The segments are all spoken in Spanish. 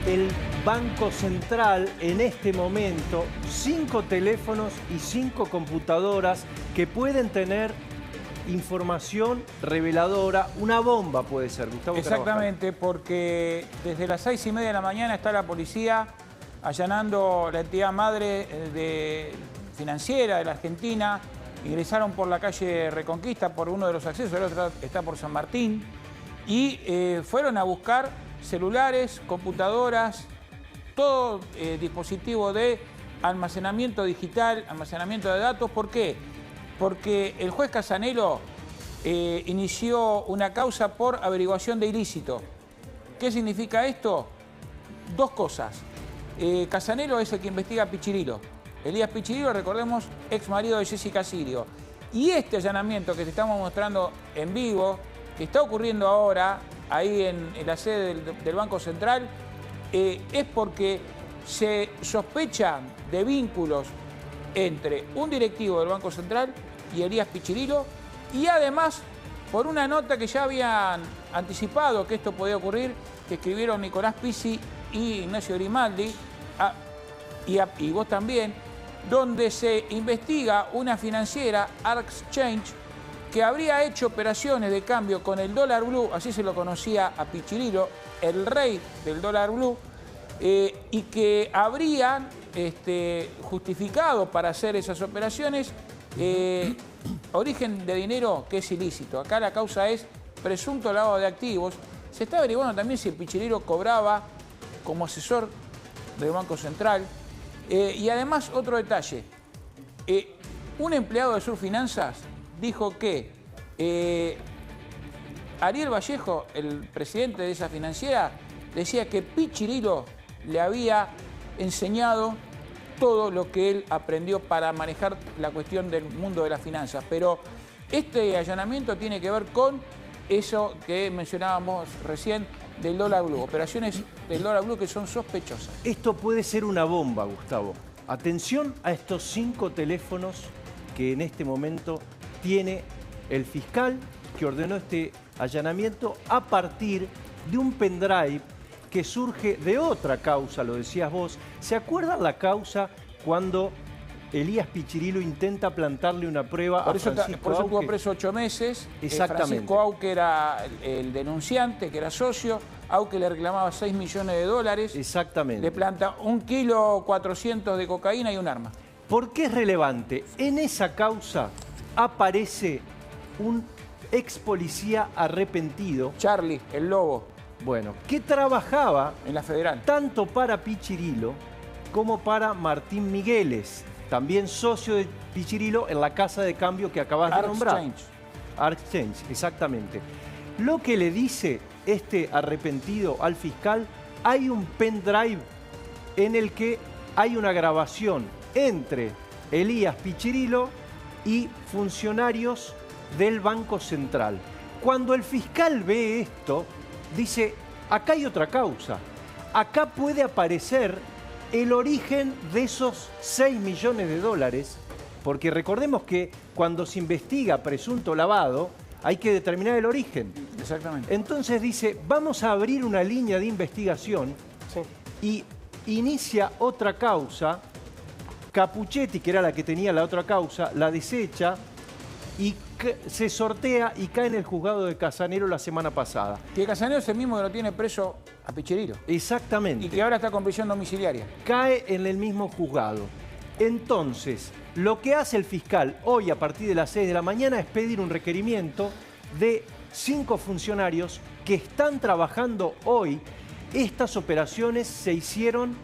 el Banco Central en este momento 5 teléfonos y 5 computadoras que pueden tener información reveladora, una bomba puede ser, Gustavo. Exactamente, porque desde las 6:30 de la mañana está la policía allanando la entidad madre financiera de la Argentina. Ingresaron por la calle Reconquista, por uno de los accesos, el otro está por San Martín, y fueron a buscar celulares, computadoras, todo dispositivo de almacenamiento digital, almacenamiento de datos. ¿Por qué? Porque el juez Casanelo inició una causa por averiguación de ilícito. ¿Qué significa esto? Dos cosas. Casanelo es el que investiga a Pichirilo. Elías Pichirilo, recordemos, ex marido de Jessica Sirio. Y este allanamiento que te estamos mostrando en vivo, que está ocurriendo ahora, ahí en la sede del Banco Central, es porque se sospecha de vínculos entre un directivo del Banco Central y Elías Pichirilo, y además por una nota que ya habían anticipado que esto podía ocurrir, que escribieron Nicolás Pizzi y Ignacio Grimaldi, y vos también, donde se investiga una financiera, ArcChange, que habría hecho operaciones de cambio con el dólar blue, así se lo conocía a Pichirilo, el rey del dólar blue, y que habrían justificado para hacer esas operaciones origen de dinero que es ilícito. Acá la causa es presunto lavado de activos. Se está averiguando también si Pichirilo cobraba como asesor del Banco Central. Y además, otro detalle. Un empleado de Surfinanzas dijo que Ariel Vallejo, el presidente de esa financiera, decía que Pichirilo le había enseñado todo lo que él aprendió para manejar la cuestión del mundo de las finanzas. Pero este allanamiento tiene que ver con eso que mencionábamos recién del dólar blue, operaciones del dólar blue que son sospechosas. Esto puede ser una bomba, Gustavo. Atención a estos 5 teléfonos que en este momento tiene el fiscal que ordenó este allanamiento a partir de un pendrive que surge de otra causa, lo decías vos. ¿Se acuerdan la causa cuando Elías Pichirilo intenta plantarle una prueba a Francisco Auque? Por eso estuvo preso 8 meses. Exactamente. Francisco Auque era el denunciante, que era socio. Auque le reclamaba 6 millones de dólares. Exactamente. Le planta 1,4 kg de cocaína y un arma. ¿Por qué es relevante? En esa causa aparece un ex policía arrepentido. Charlie, el lobo. Bueno, que trabajaba en la Federal, tanto para Pichirilo como para Martín Migueles, también socio de Pichirilo en la casa de cambio que acabas de nombrar. ArcChange, exactamente. Lo que le dice este arrepentido al fiscal, hay un pendrive en el que hay una grabación entre Elías Pichirilo y funcionarios del Banco Central. Cuando el fiscal ve esto, dice, acá hay otra causa. Acá puede aparecer el origen de esos 6 millones de dólares, porque recordemos que cuando se investiga presunto lavado, hay que determinar el origen. Exactamente. Entonces dice, vamos a abrir una línea de investigación y inicia otra causa. Capuchetti, que era la que tenía la otra causa, la desecha y se sortea y cae en el juzgado de Casanelo la semana pasada. Que Casanelo es el mismo que lo tiene preso a Pichirilo. Exactamente. Y que ahora está con prisión domiciliaria. Cae en el mismo juzgado. Entonces, lo que hace el fiscal hoy a partir de las 6 de la mañana es pedir un requerimiento de 5 funcionarios que están trabajando hoy. Estas operaciones se hicieron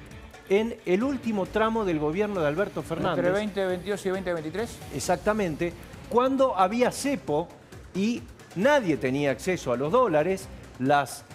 en el último tramo del gobierno de Alberto Fernández. ¿Entre 2022 y 2023? Exactamente. Cuando había cepo y nadie tenía acceso a los dólares,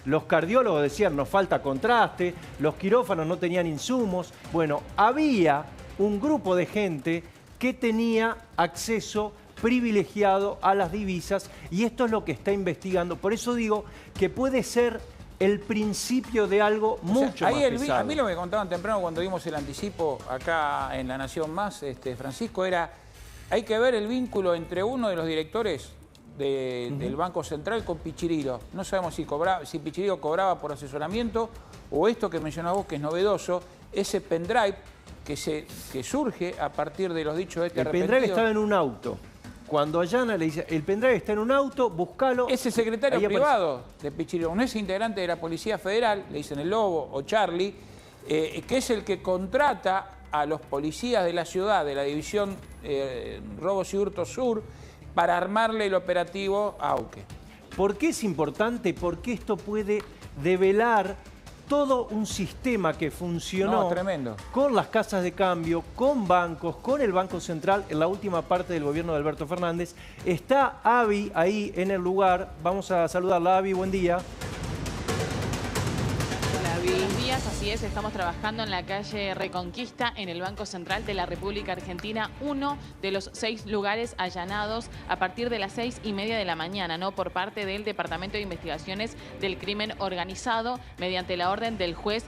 los cardiólogos decían nos falta contraste, los quirófanos no tenían insumos. Bueno, había un grupo de gente que tenía acceso privilegiado a las divisas y esto es lo que está investigando. Por eso digo que puede ser el principio de algo mucho más pesado. A mí lo que me contaban temprano cuando vimos el anticipo acá en La Nación Más, Francisco, era... Hay que ver el vínculo entre uno de los directores del Banco Central con Pichirilo. No sabemos si Pichirilo cobraba por asesoramiento o esto que mencionabas vos, que es novedoso, ese pendrive que surge a partir de los dichos de este arrepentido. El pendrive estaba en un auto. Cuando allana le dice, el pendrive está en un auto, búscalo. Ese secretario privado de Pichirilo, no es integrante de la Policía Federal, le dicen el Lobo o Charlie, que es el que contrata a los policías de la ciudad, de la División Robos y Hurtos Sur, para armarle el operativo a Auque. ¿Por qué es importante? Porque esto puede develar todo un sistema que funcionó tremendo. Con las casas de cambio, con bancos, con el Banco Central en la última parte del gobierno de Alberto Fernández. Está Avi ahí en el lugar. Vamos a saludarla. Avi, buen día. Buenos días, así es, estamos trabajando en la calle Reconquista, en el Banco Central de la República Argentina, uno de los 6 lugares allanados a partir de las 6:30 de la mañana, ¿no? Por parte del Departamento de Investigaciones del Crimen Organizado, mediante la orden del juez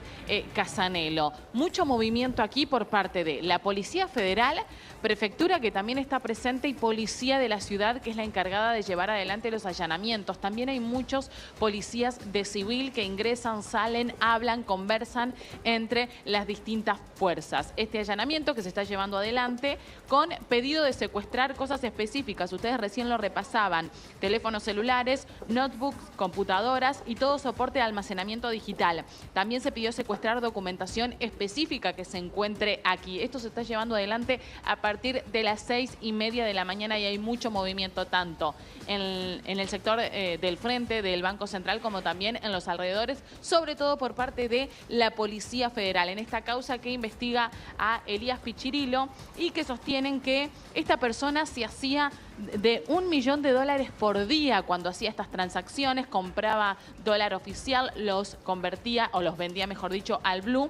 Casanelo. Mucho movimiento aquí por parte de la Policía Federal, Prefectura, que también está presente, y Policía de la Ciudad, que es la encargada de llevar adelante los allanamientos. También hay muchos policías de civil que ingresan, salen, hablan, conversan entre las distintas fuerzas. Este allanamiento que se está llevando adelante con pedido de secuestrar cosas específicas. Ustedes recién lo repasaban. Teléfonos celulares, notebooks, computadoras y todo soporte de almacenamiento digital. También se pidió secuestrar documentación específica que se encuentre aquí. Esto se está llevando adelante a partir de las 6:30 de la mañana y hay mucho movimiento tanto en el sector del frente del Banco Central como también en los alrededores, sobre todo por parte de la Policía Federal, en esta causa que investiga a Elías Pichirilo y que sostienen que esta persona se hacía de $1 millón por día cuando hacía estas transacciones, compraba dólar oficial, los convertía o los vendía, mejor dicho, al blue.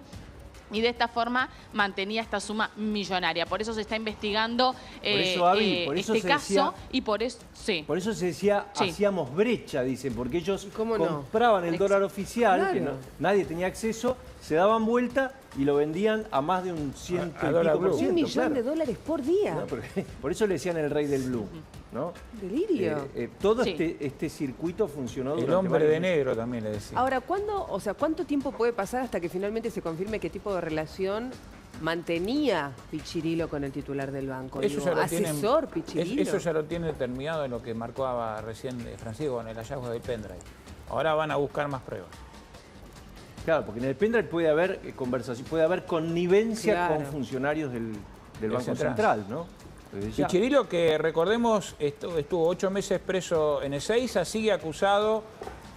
Y de esta forma mantenía esta suma millonaria. Por eso se está investigando este caso y por eso... Sí. Por eso se decía, hacíamos brecha, dicen, porque ellos compraban el dólar oficial, que nadie tenía acceso, se daban vuelta y lo vendían a más de un 100 y pico por ciento. $1 millón por día. No, por eso le decían el rey del blue, ¿no? Delirio. Todo este circuito funcionó durante el hombre de negro también le decía. Ahora, ¿cuánto tiempo puede pasar hasta que finalmente se confirme qué tipo de relación mantenía Pichirilo con el titular del banco? Asesor Pichirilo. Eso ya lo tiene determinado en lo que marcaba recién Francisco con el hallazgo del pendrive. Ahora van a buscar más pruebas. Claro, porque en el pendrive puede haber conversación, puede haber connivencia con funcionarios del Banco Central, ¿no? Pichirilo, que recordemos, estuvo 8 meses preso en Ezeiza, sigue acusado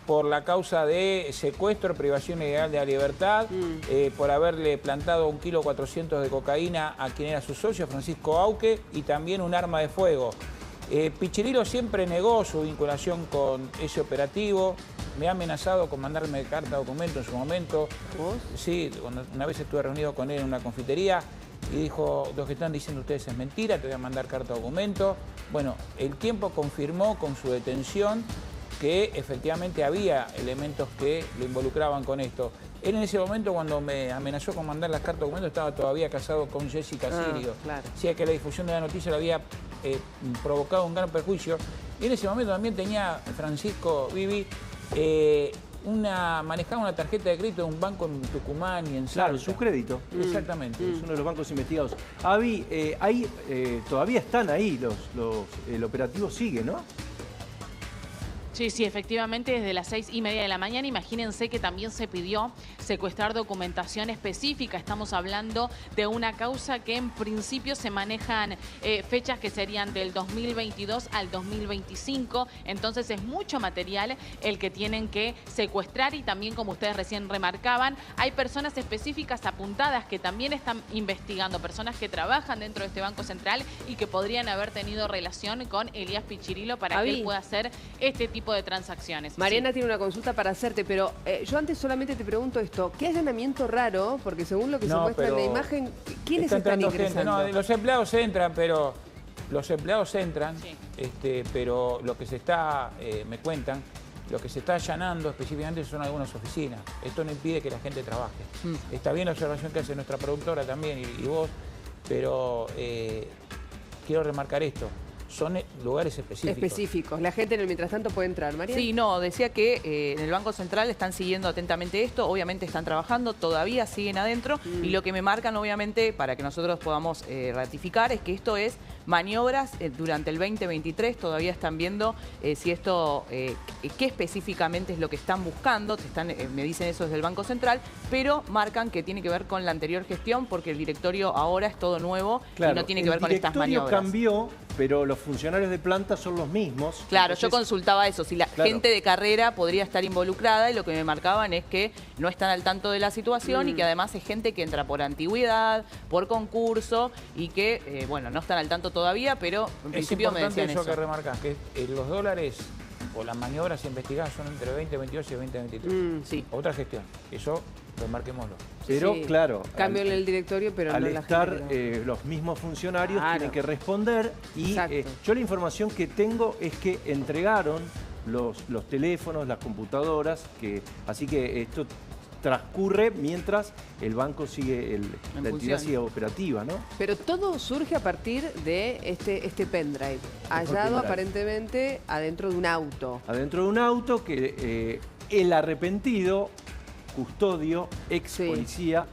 por la causa de secuestro, privación ilegal de la libertad, por haberle plantado 1,4 kg de cocaína a quien era su socio, Francisco Auque, y también un arma de fuego. Pichirilo siempre negó su vinculación con ese operativo. Me ha amenazado con mandarme carta documento en su momento. ¿Vos? Sí, una vez estuve reunido con él en una confitería y dijo, lo que están diciendo ustedes es mentira, te voy a mandar carta documento. Bueno, el tiempo confirmó con su detención que efectivamente había elementos que lo involucraban con esto. Él en ese momento, cuando me amenazó con mandar las cartas documentos, estaba todavía casado con Jessica Sirio. Claro. Decía que la difusión de la noticia le había provocado un gran perjuicio. Y en ese momento también tenía Francisco Vivi manejaba una tarjeta de crédito de un banco en Tucumán y en Salta. Claro, su crédito. Exactamente. Es uno de los bancos investigados. Avi, todavía están ahí, el operativo sigue, ¿no? Sí, efectivamente, desde las 6:30 de la mañana. Imagínense que también se pidió secuestrar documentación específica. Estamos hablando de una causa que en principio se manejan fechas que serían del 2022 al 2025. Entonces es mucho material el que tienen que secuestrar y también, como ustedes recién remarcaban, hay personas específicas apuntadas que también están investigando, personas que trabajan dentro de este Banco Central y que podrían haber tenido relación con Elías Pichirilo para que él pueda hacer este tipo de transacciones. Mariana tiene una consulta para hacerte, pero yo antes solamente te pregunto esto. ¿Qué allanamiento raro? Porque según lo que se muestra en la imagen, ¿quiénes están ingresando? Los empleados entran, pero pero lo que se está, me cuentan, lo que se está allanando específicamente son algunas oficinas. Esto no impide que la gente trabaje. Está bien la observación que hace nuestra productora también y vos, pero quiero remarcar esto. son lugares específicos. Específicos. La gente en el mientras tanto puede entrar, María. Sí, no, decía que en el Banco Central están siguiendo atentamente esto, obviamente están trabajando, todavía siguen adentro y lo que me marcan obviamente para que nosotros podamos ratificar es que esto es maniobras durante el 2023, todavía están viendo si esto, qué específicamente es lo que están buscando, me dicen eso desde el Banco Central, pero marcan que tiene que ver con la anterior gestión porque el directorio ahora es todo nuevo y no tiene que ver con estas maniobras. El directorio cambió, pero los funcionarios de planta son los mismos. Claro, entonces, yo consultaba eso, si la gente de carrera podría estar involucrada y lo que me marcaban es que no están al tanto de la situación y que además es gente que entra por antigüedad, por concurso y que, bueno, no están al tanto todavía, pero en principio me decían eso. Es importante eso que remarcas, que los dólares o las maniobras investigadas son entre 2022 y 2023. Sí. Otra gestión, eso remarquémoslo. Pero sí, claro, cambio en el directorio, pero al no la estar gente. los mismos funcionarios tienen que responder y yo la información que tengo es que entregaron los teléfonos, las computadoras, así que esto transcurre mientras el banco sigue, la entidad sigue operativa, ¿no? Pero todo surge a partir de este pendrive, hallado aparentemente adentro de un auto. Adentro de un auto que el arrepentido custodio, ex policía,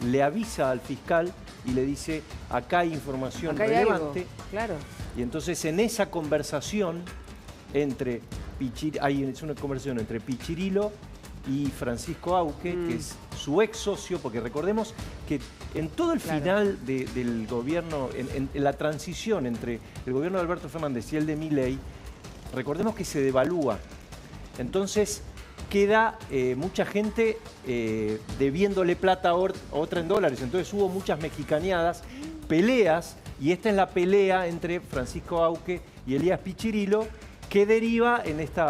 le avisa al fiscal y le dice, acá hay información relevante. Claro. Y entonces en esa conversación entre es una conversación entre Pichirilo y Francisco Auque, que es su ex socio, porque recordemos que en todo el final del gobierno, en la transición entre el gobierno de Alberto Fernández y el de Milei, recordemos que se devalúa. Entonces queda mucha gente debiéndole plata a otra en dólares. Entonces hubo muchas mexicaneadas, peleas, y esta es la pelea entre Francisco Auque y Elías Pichirilo, que deriva en este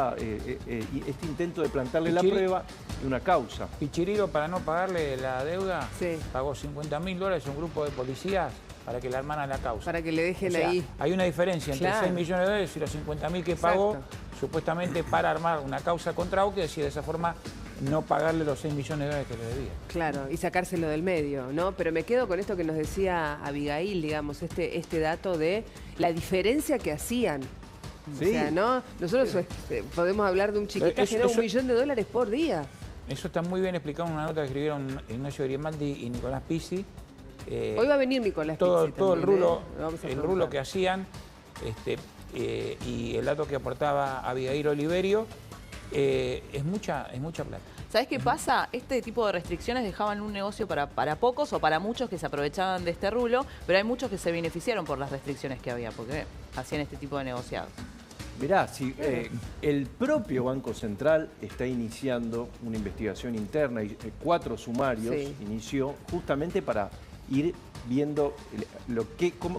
intento de plantarle la prueba de una causa. Pichirilo, para no pagarle la deuda, pagó $50.000 a un grupo de policías para que le armaran la causa. Para que le dejen ahí. Hay una diferencia entre 6 millones de dólares y los 50.000 que pagó, supuestamente para armar una causa contra Auque, y de esa forma no pagarle los 6 millones de dólares que le debía. Claro, y sacárselo del medio, ¿no? Pero me quedo con esto que nos decía Abigail, digamos, este dato de la diferencia que hacían. Sí. O sea, ¿no? Nosotros podemos hablar de un chiquitaje de $1 millón por día. Eso está muy bien explicado en una nota que escribieron Ignacio Grimaldi y Nicolás Pizzi. Hoy va a venir Nicolás Pizzi. Todo el rulo que hacían y el dato que aportaba Abigail Oliverio, es mucha plata. ¿Sabés qué pasa? Este tipo de restricciones dejaban un negocio para pocos o para muchos que se aprovechaban de este rulo, pero hay muchos que se beneficiaron por las restricciones que había, porque hacían este tipo de negociados. Mirá, si el propio Banco Central está iniciando una investigación interna y 4 sumarios inició justamente para ir viendo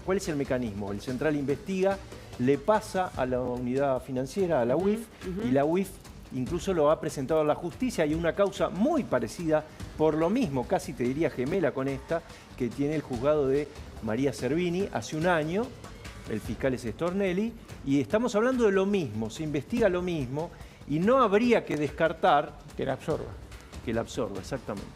cuál es el mecanismo. El Central investiga, le pasa a la unidad financiera, a la UIF, y la UIF incluso lo ha presentado a la justicia. Hay una causa muy parecida, por lo mismo, casi te diría gemela con esta, que tiene el juzgado de María Servini hace un año. El fiscal es Stornelli, y estamos hablando de lo mismo, se investiga lo mismo, y no habría que descartar... Que la absorba. Que la absorba, exactamente.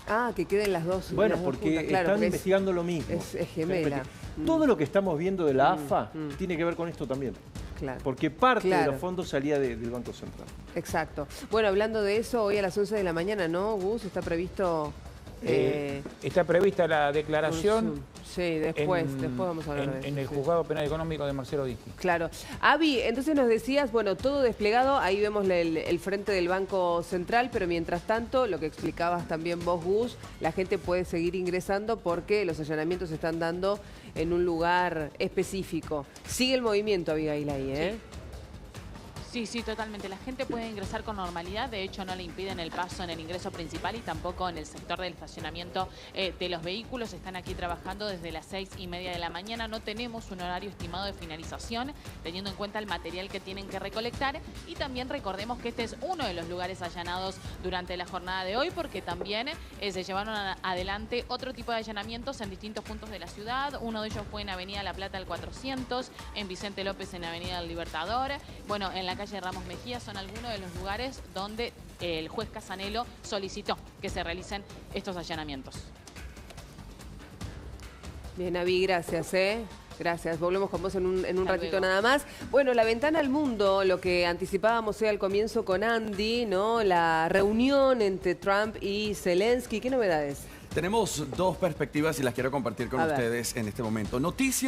Ah, que queden las dos. Bueno, porque están investigando lo mismo. Es gemela. Todo lo que estamos viendo de la AFA tiene que ver con esto también. Claro. Porque parte de los fondos salía del Banco Central. Exacto. Bueno, hablando de eso, hoy a las 11 de la mañana, ¿no, Gus? Está previsto... está prevista la declaración. Sí, después vamos a hablar de eso. En el Juzgado Penal Económico de Marcelo Dischi. Claro. Avi, entonces nos decías, bueno, todo desplegado, ahí vemos el frente del Banco Central, pero mientras tanto, lo que explicabas también vos, Gus, la gente puede seguir ingresando porque los allanamientos se están dando en un lugar específico. Sigue el movimiento, Abigail, ahí, ¿eh? Sí, totalmente. La gente puede ingresar con normalidad. De hecho, no le impiden el paso en el ingreso principal y tampoco en el sector del estacionamiento de los vehículos. Están aquí trabajando desde las 6:30 de la mañana. No tenemos un horario estimado de finalización, teniendo en cuenta el material que tienen que recolectar. Y también recordemos que este es uno de los lugares allanados durante la jornada de hoy, porque también se llevaron adelante otro tipo de allanamientos en distintos puntos de la ciudad. Uno de ellos fue en Avenida La Plata al 400, en Vicente López en Avenida del Libertador. Bueno, en la calle Ramos Mejía son algunos de los lugares donde el juez Casanelo solicitó que se realicen estos allanamientos. Bien, Avi, gracias. Gracias, volvemos con vos en un Hasta ratito luego. nada más. Bueno, la ventana al mundo, lo que anticipábamos hoy al comienzo con Andy, ¿no? La reunión entre Trump y Zelensky. ¿Qué novedades? Tenemos dos perspectivas y las quiero compartir con A ver. ustedes en este momento. Noticia